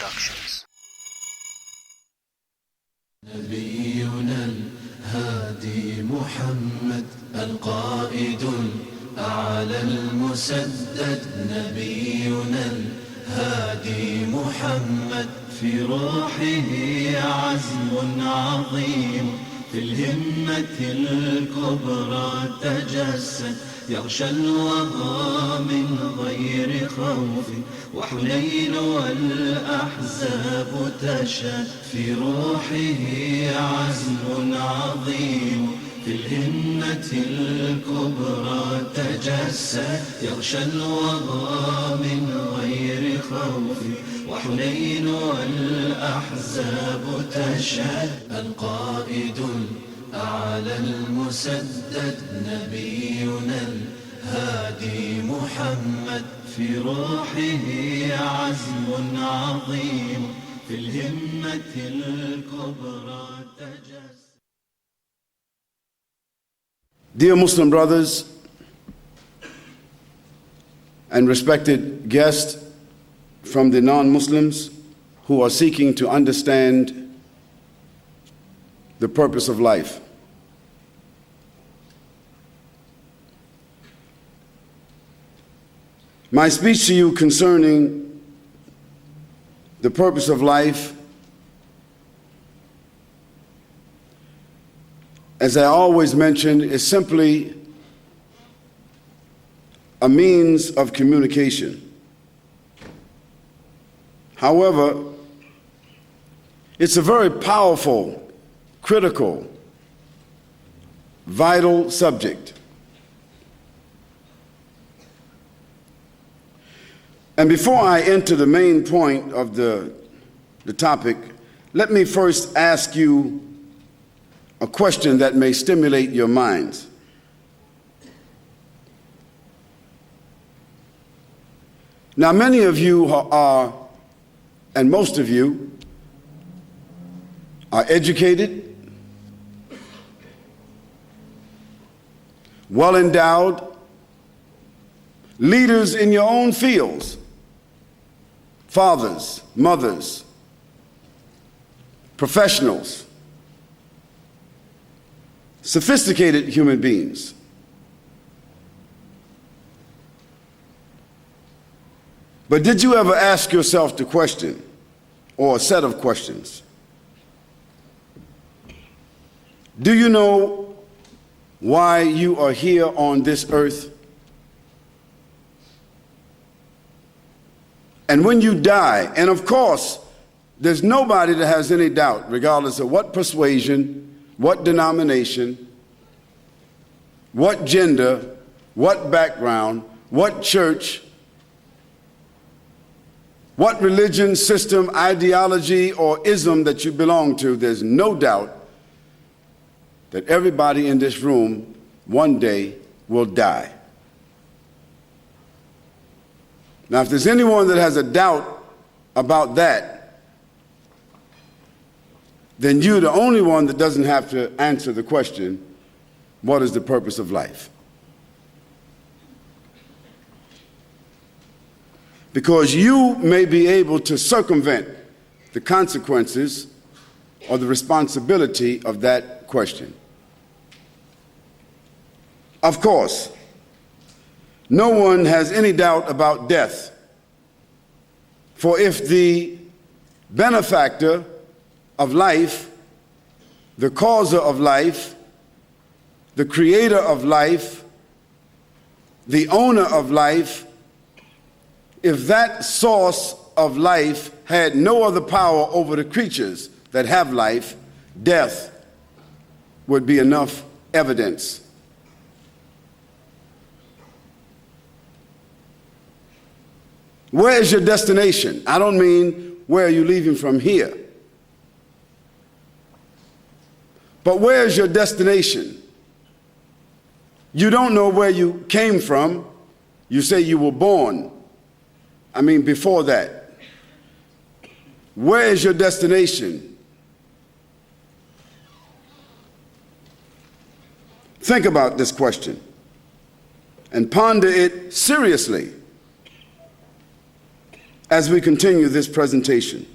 Productions. نبينا الهادي محمد القائد الأعلى المسدد. نبينا الهادي محمد في روحه عزم عظيم، في الهمة الكبرى تجسد، يغشى الوغى من غير خوف، وحنين والأحزاب تشهد. في روحه عزم عظيم، في الهمة الكبرى تجسد، يغشى الوغى من غير خوف، وحنين والأحزاب تشهد. القائد الأعلى المسدد. نبينا الهادي محمد في روحه عزم عظيم، في الهمة الكبرى تجسد. Dear Muslim brothers and respected guests from the non-Muslims who are seeking to understand the purpose of life. My speech to you concerning the purpose of life, as I always mention, is simply a means of communication. However, it's a very powerful, critical, vital subject. And before I enter the main point of the topic, let me first ask you a question that may stimulate your minds. Now, many of you are, and most of you, are educated, well endowed, leaders in your own fields, fathers, mothers, professionals, sophisticated human beings. But did you ever ask yourself the question, or a set of questions? Do you know why you are here on this earth? And when you die, and of course, there's nobody that has any doubt, regardless of what persuasion, what denomination, what gender, what background, what church, what religion, system, ideology, or ism that you belong to, there's no doubt that everybody in this room one day will die. Now, if there's anyone that has a doubt about that, then you're the only one that doesn't have to answer the question, what is the purpose of life? Because you may be able to circumvent the consequences or the responsibility of that question. Of course, no one has any doubt about death. For if the benefactor of life, the causer of life, the creator of life, the owner of life, if that source of life had no other power over the creatures that have life, death would be enough evidence. Where is your destination? I don't mean where are you leaving from here, but where is your destination? You don't know where you came from. You say you were born. I mean, before that. Where is your destination? Think about this question and ponder it seriously. as we continue this presentation.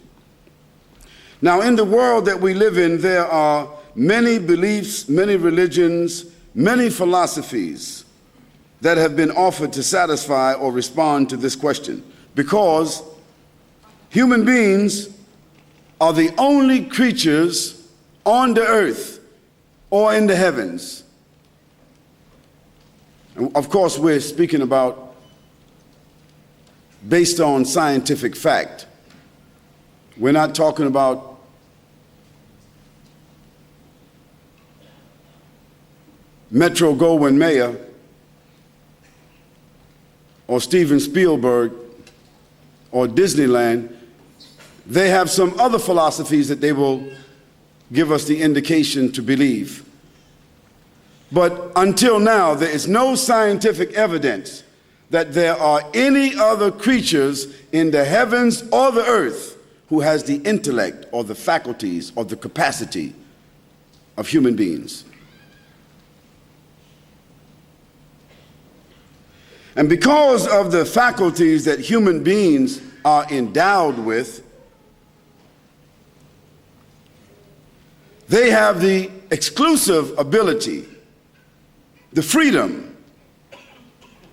Now, in the world that we live in, there are many beliefs, many religions, many philosophies that have been offered to satisfy or respond to this question, because human beings are the only creatures on the earth or in the heavens. And of course, we're speaking about based on scientific fact. We're not talking about Metro-Goldwyn-Mayer or Steven Spielberg or Disneyland. They have some other philosophies that they will give us the indication to believe. But until now, there is no scientific evidence that there are any other creatures in the heavens or the earth who has the intellect or the faculties or the capacity of human beings. And because of the faculties that human beings are endowed with, they have the exclusive ability, the freedom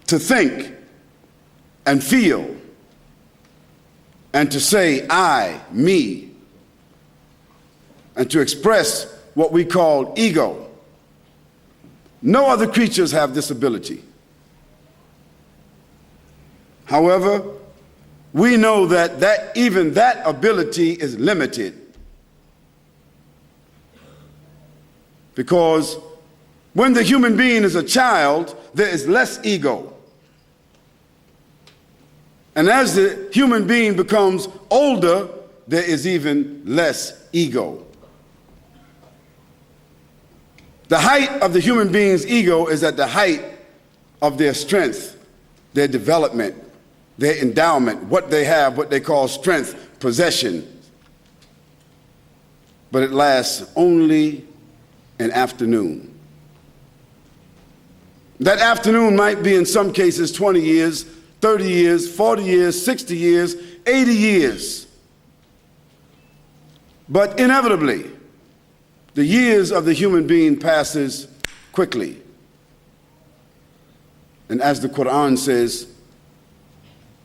to think and feel and to say I, me, and to express what we call ego. No other creatures have this ability. However, we know that even that ability is limited, because when the human being is a child, there is less ego. And as the human being becomes older, there is even less ego. The height of the human being's ego is at the height of their strength, their development, their endowment, what they have, what they call strength, possession. But it lasts only an afternoon. That afternoon might be in some cases 20 years, 30 years, 40 years, 60 years, 80 years. But inevitably, the years of the human being passes quickly. And as the Quran says,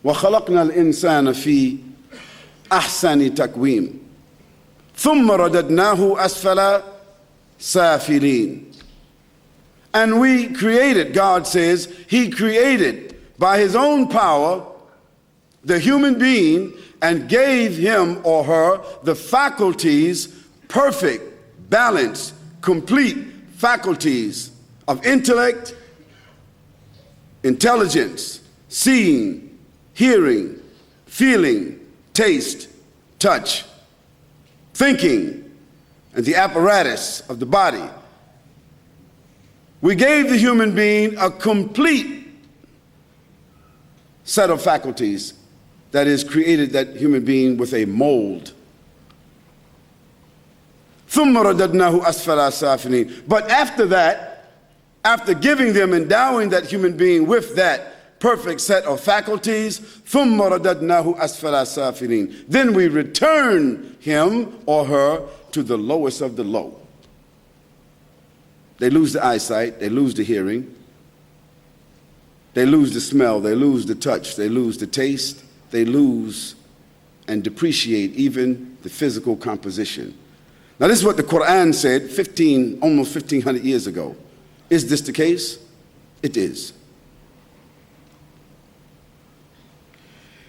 وَخَلَقْنَا الْإِنسَانَ فِي أَحْسَنِ تَقْوِيمٍ ثُمَّ رَدَدْنَاهُ أَسْفَلَ سَافِلِينَ. And we created, God says, He created by His own power the human being and gave him or her the faculties, perfect, balanced, complete faculties of intellect, intelligence, seeing, hearing, feeling, taste, touch, thinking, and the apparatus of the body. We gave the human being a complete set of faculties that is created that human being with a mold. ثُمَّ رَدَدْنَاهُ أَسْفَلَ سَافِلِينَ. But after that, after giving them, endowing that human being with that perfect set of faculties, ثُمَّ رَدَدْنَاهُ أَسْفَلَ سَافِلِينَ. Then we return him or her to the lowest of the low. They lose the eyesight, they lose the hearing, they lose the smell, they lose the touch, they lose the taste, they lose and depreciate even the physical composition. Now this is what the Quran said almost 1,500 years ago. Is this the case? It is.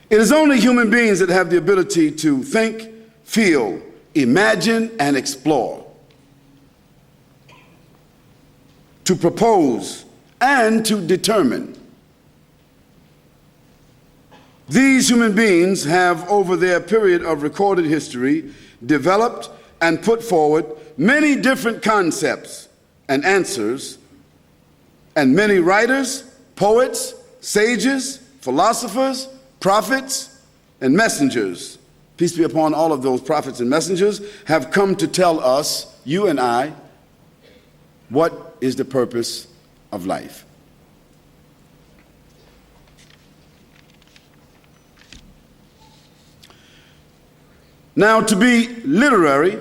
It is only human beings that have the ability to think, feel, imagine, and explore, to propose, and to determine. These human beings have, over their period of recorded history, developed and put forward many different concepts and answers, and many writers, poets, sages, philosophers, prophets, and messengers, peace be upon all of those prophets and messengers, have come to tell us, you and I, what is the purpose of life. Now, to be literary,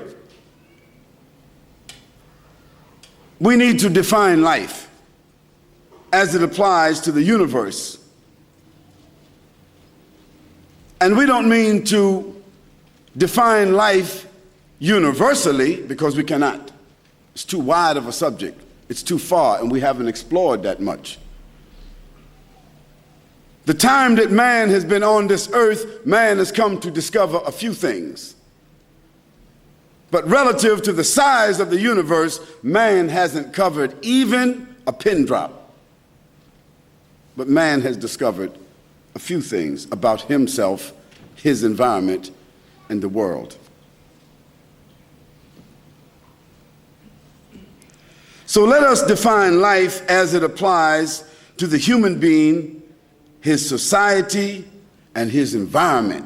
we need to define life as it applies to the universe. And we don't mean to define life universally, because we cannot. It's too wide of a subject. It's too far, and we haven't explored that much. The time that man has been on this earth, man has come to discover a few things. But relative to the size of the universe, man hasn't covered even a pin drop. But man has discovered a few things about himself, his environment, and the world. So let us define life as it applies to the human being, his society, and his environment.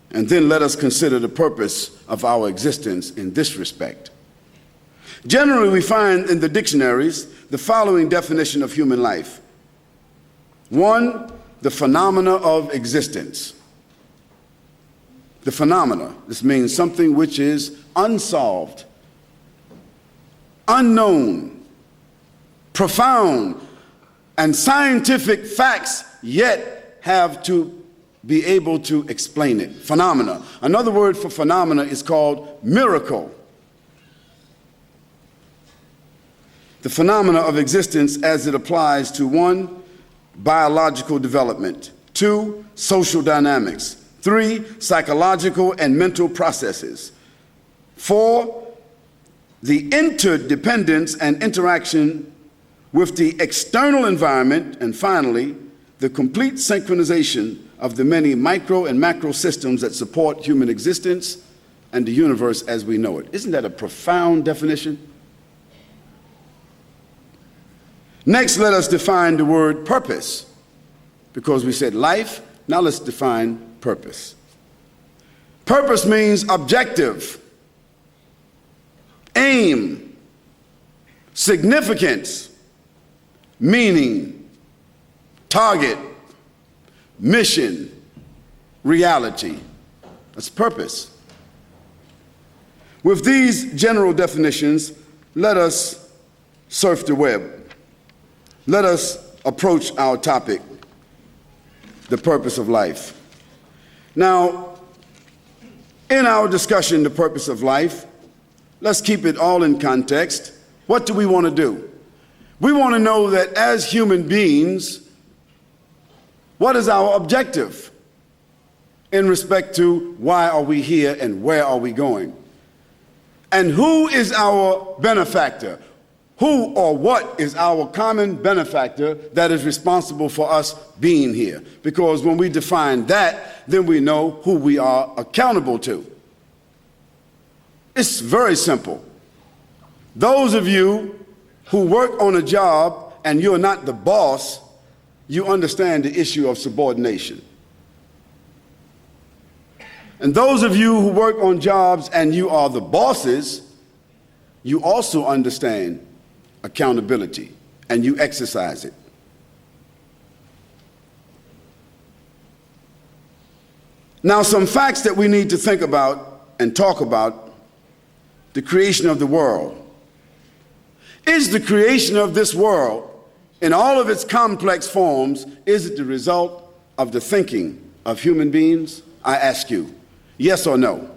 And then let us consider the purpose of our existence in this respect. Generally, we find in the dictionaries the following definition of human life. 1, the phenomena of existence. The phenomena. This means something which is unsolved, unknown, profound, and scientific facts yet have to be able to explain it. Phenomena. Another word for phenomena is called miracle. The phenomena of existence as it applies to 1, biological development, 2, social dynamics, 3, psychological and mental processes, 4, the interdependence and interaction with the external environment, and finally, the complete synchronization of the many micro and macro systems that support human existence and the universe as we know it. Isn't that a profound definition? Next, let us define the word purpose, because we said life. Now let's define purpose. Purpose means objective, aim, significance, meaning, target, mission, reality. That's purpose. With these general definitions, let us surf the web. Let us approach our topic, the purpose of life. Now, in our discussion, the purpose of life, let's keep it all in context. What do we want to do? We want to know that as human beings, what is our objective in respect to why are we here and where are we going? And who is our benefactor? Who or what is our common benefactor that is responsible for us being here? Because when we define that, then we know who we are accountable to. It's very simple. Those of you who work on a job and you're not the boss, you understand the issue of subordination. And those of you who work on jobs and you are the bosses, you also understand accountability and you exercise it. Now, some facts that we need to think about and talk about: the creation of the world. Is the creation of this world, in all of its complex forms, is it the result of the thinking of human beings? I ask you, yes or no?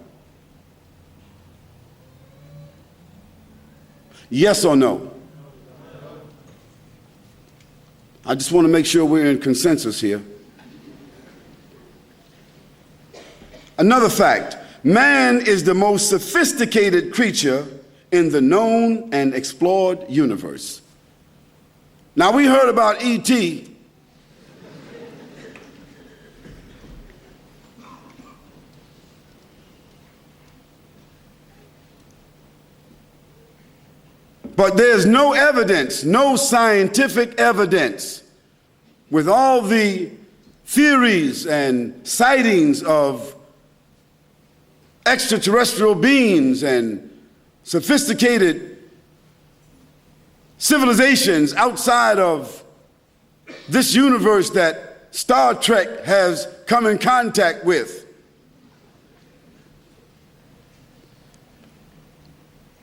Yes or no? I just want to make sure we're in consensus here. Another fact: man is the most sophisticated creature in the known and explored universe. Now, we heard about E.T. But there's no evidence, no scientific evidence, with all the theories and sightings of extraterrestrial beings and sophisticated civilizations outside of this universe that Star Trek has come in contact with.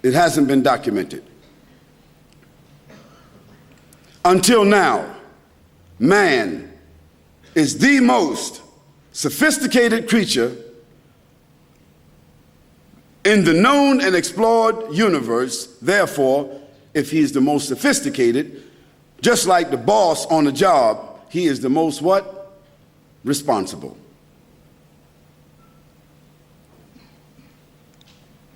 It hasn't been documented. Until now, man is the most sophisticated creature in the known and explored universe. Therefore, if he is the most sophisticated, just like the boss on the job, he is the most what? Responsible.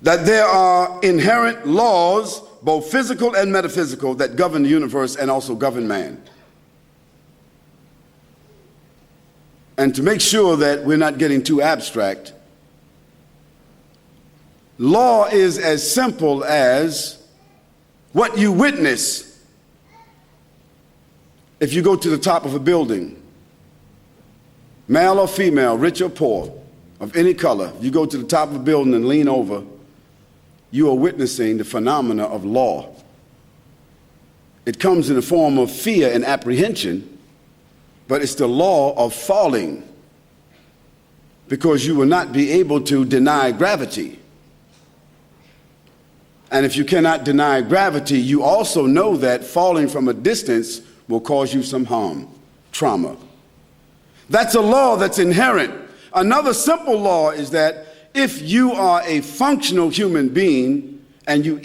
That there are inherent laws, both physical and metaphysical, that govern the universe and also govern man. And to make sure that we're not getting too abstract, law is as simple as what you witness if you go to the top of a building, male or female, rich or poor, of any color. You go to the top of a building and lean over, you are witnessing the phenomena of law. It comes in the form of fear and apprehension, but it's the law of falling, because you will not be able to deny gravity. And if you cannot deny gravity, you also know that falling from a distance will cause you some harm, trauma. That's a law that's inherent. Another simple law is that if you are a functional human being and you